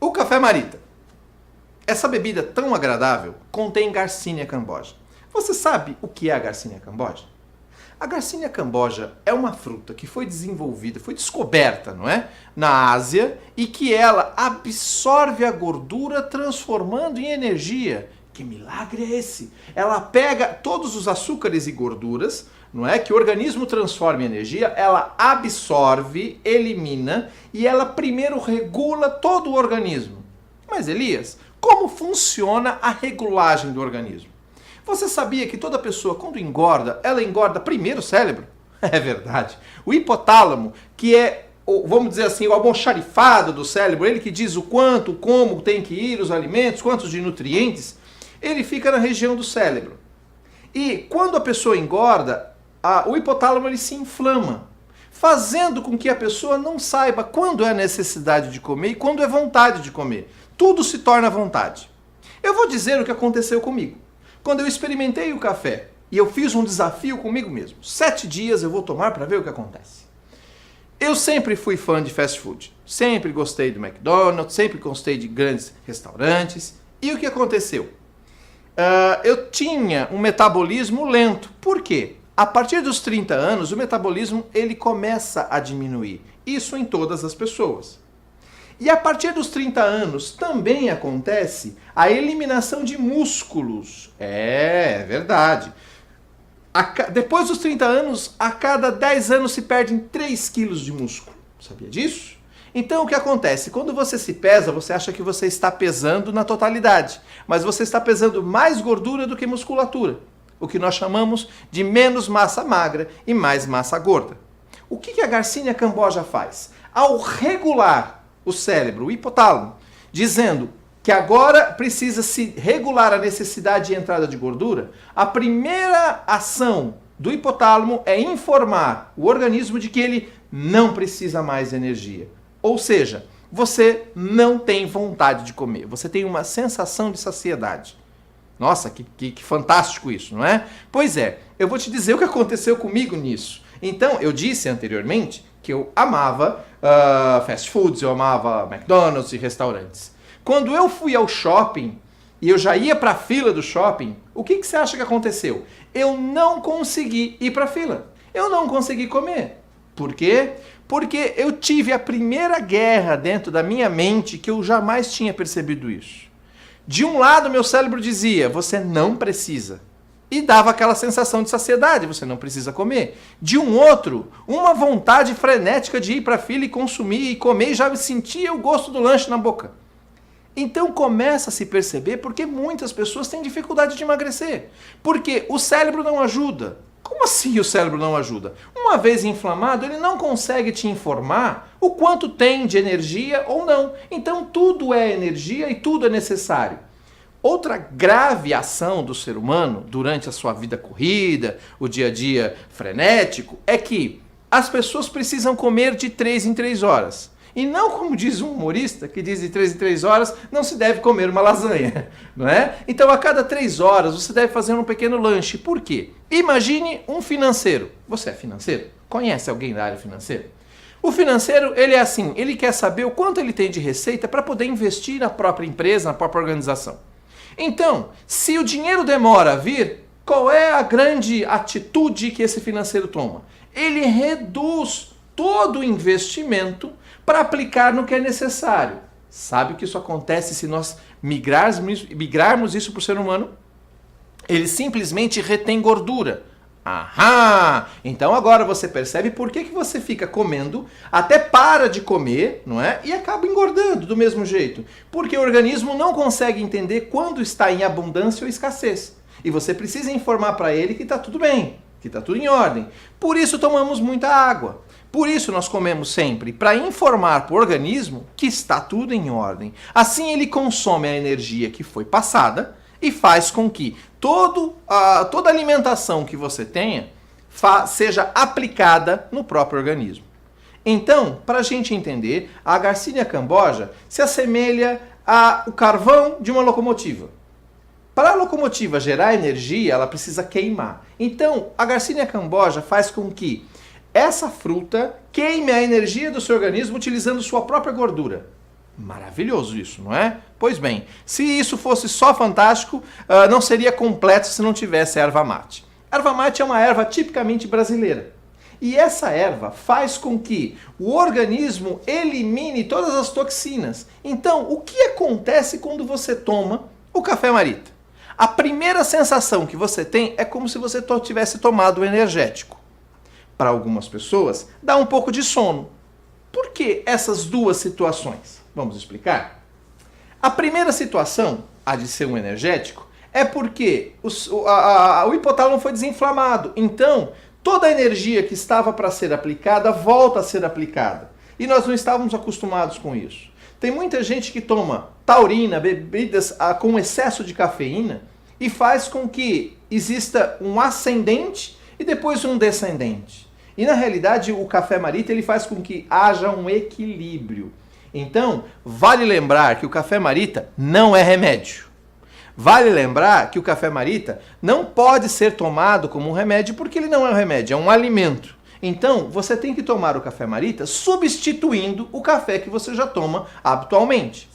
O café Marita. Essa bebida tão agradável contém Garcinia cambogia. Você sabe o que é a Garcinia cambogia? A Garcinia cambogia é uma fruta que foi desenvolvida, foi descoberta, não é? Na Ásia, e que ela absorve a gordura transformando em energia. Que milagre é esse? Ela pega todos os açúcares e gorduras, não é? Que o organismo transforma em energia, ela absorve, elimina e ela primeiro regula todo o organismo. Mas Elias, como funciona a regulagem do organismo? Você sabia que toda pessoa, quando engorda, ela engorda primeiro o cérebro? É verdade. O hipotálamo, que é, vamos dizer assim, o almoxarifado do cérebro, ele que diz o quanto, como tem que ir os alimentos, quantos de nutrientes, ele fica na região do cérebro. E quando a pessoa engorda, o hipotálamo ele se inflama, fazendo com que a pessoa não saiba quando é a necessidade de comer e quando é vontade de comer. Tudo se torna vontade. Eu vou dizer o que aconteceu comigo. Quando eu experimentei o café e eu fiz um desafio comigo mesmo, 7 dias eu vou tomar para ver o que acontece. Eu sempre fui fã de fast food, sempre gostei do McDonald's, sempre gostei de grandes restaurantes. E o que aconteceu? Eu tinha um metabolismo lento. Por quê? A partir dos 30 anos, o metabolismo ele começa a diminuir. Isso em todas as pessoas. E a partir dos 30 anos também acontece a eliminação de músculos. É verdade. Depois dos 30 anos, a cada 10 anos se perdem 3 quilos de músculo. Sabia disso? Então o que acontece? Quando você se pesa, você acha que você está pesando na totalidade. Mas você está pesando mais gordura do que musculatura. O que nós chamamos de menos massa magra e mais massa gorda. O que a Garcinia cambogia faz? Ao regular o cérebro, o hipotálamo, dizendo que agora precisa se regular a necessidade de entrada de gordura, a primeira ação do hipotálamo é informar o organismo de que ele não precisa mais de energia. Ou seja, você não tem vontade de comer, você tem uma sensação de saciedade. Nossa, que fantástico isso, não é? Pois é, eu vou te dizer o que aconteceu comigo nisso. Então, eu disse anteriormente que eu amava fast foods, eu amava McDonald's e restaurantes. Quando eu fui ao shopping e eu já ia para a fila do shopping, o que você acha que aconteceu? Eu não consegui ir para a fila. Eu não consegui comer. Por quê? Porque eu tive a primeira guerra dentro da minha mente que eu jamais tinha percebido isso. De um lado, meu cérebro dizia, você não precisa. E dava aquela sensação de saciedade, você não precisa comer. De um outro, uma vontade frenética de ir para a fila e consumir e comer e já sentia o gosto do lanche na boca. Então começa a se perceber porque muitas pessoas têm dificuldade de emagrecer. Porque o cérebro não ajuda. Como assim o cérebro não ajuda? Uma vez inflamado, ele não consegue te informar o quanto tem de energia ou não. Então tudo é energia e tudo é necessário. Outra grave ação do ser humano durante a sua vida corrida, o dia a dia frenético, é que as pessoas precisam comer de 3 em 3 horas. E não como diz um humorista, que diz de 3 em 3 horas não se deve comer uma lasanha, não é? Então a cada 3 horas você deve fazer um pequeno lanche. Por quê? Imagine um financeiro. Você é financeiro? Conhece alguém da área financeira? O financeiro, ele é assim, ele quer saber o quanto ele tem de receita para poder investir na própria empresa, na própria organização. Então, se o dinheiro demora a vir, qual é a grande atitude que esse financeiro toma? Ele reduz todo o investimento para aplicar no que é necessário. Sabe o que isso acontece se nós migrarmos isso para o ser humano? Ele simplesmente retém gordura. Aham! Então agora você percebe por que você fica comendo, até para de comer, não é? E acaba engordando do mesmo jeito. Porque o organismo não consegue entender quando está em abundância ou escassez. E você precisa informar para ele que está tudo bem, que está tudo em ordem. Por isso tomamos muita água. Por isso nós comemos sempre, para informar para o organismo que está tudo em ordem. Assim ele consome a energia que foi passada e faz com que toda alimentação que você tenha seja aplicada no próprio organismo. Então, para a gente entender, a Garcinia cambogia se assemelha ao carvão de uma locomotiva. Para a locomotiva gerar energia, ela precisa queimar. Então, a Garcinia cambogia faz com que essa fruta queime a energia do seu organismo utilizando sua própria gordura. Maravilhoso isso, não é? Pois bem, se isso fosse só fantástico, não seria completo se não tivesse erva mate. Erva mate é uma erva tipicamente brasileira. E essa erva faz com que o organismo elimine todas as toxinas. Então, o que acontece quando você toma o café Marita? A primeira sensação que você tem é como se você tivesse tomado um energético. Para algumas pessoas, dá um pouco de sono. Por que essas duas situações? Vamos explicar? A primeira situação, a de ser um energético, é porque o hipotálamo foi desinflamado. Então, toda a energia que estava para ser aplicada volta a ser aplicada. E nós não estávamos acostumados com isso. Tem muita gente que toma taurina, bebidas com excesso de cafeína, e faz com que exista um ascendente e depois um descendente. E na realidade o café Marita ele faz com que haja um equilíbrio. Então, vale lembrar que o café Marita não é remédio. Vale lembrar que o café Marita não pode ser tomado como um remédio porque ele não é um remédio, é um alimento. Então, você tem que tomar o café Marita substituindo o café que você já toma habitualmente.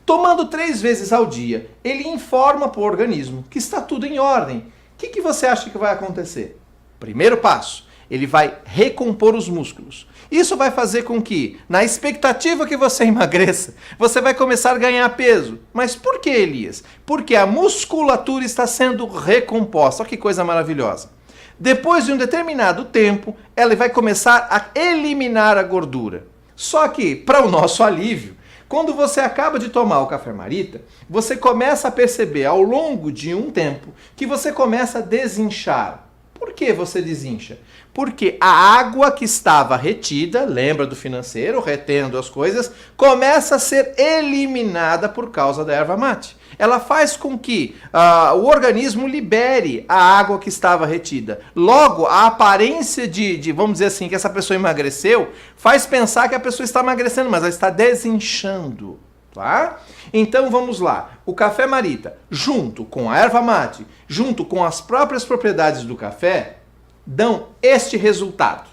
Tomando 3 vezes ao dia, ele informa para o organismo que está tudo em ordem. O que você acha que vai acontecer? Primeiro passo, ele vai recompor os músculos. Isso vai fazer com que, na expectativa que você emagreça, você vai começar a ganhar peso. Mas por que, Elias? Porque a musculatura está sendo recomposta. Olha que coisa maravilhosa. Depois de um determinado tempo, ela vai começar a eliminar a gordura. Só que, para o nosso alívio, quando você acaba de tomar o café Marita, você começa a perceber ao longo de um tempo que você começa a desinchar. Por que você desincha? Porque a água que estava retida, lembra do financeiro, retendo as coisas, começa a ser eliminada por causa da erva mate. Ela faz com que o organismo libere a água que estava retida. Logo, a aparência vamos dizer assim, que essa pessoa emagreceu, faz pensar que a pessoa está emagrecendo, mas ela está desinchando. Tá? Então vamos lá, o café Marita, junto com a erva mate, junto com as próprias propriedades do café, dão este resultado.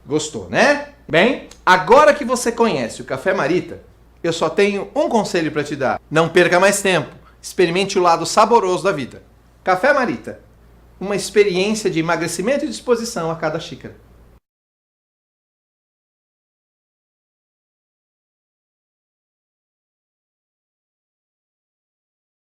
Gostou, né? Bem, agora que você conhece o café Marita, eu só tenho um conselho para te dar. Não perca mais tempo, experimente o lado saboroso da vida. Café Marita, uma experiência de emagrecimento e disposição a cada xícara.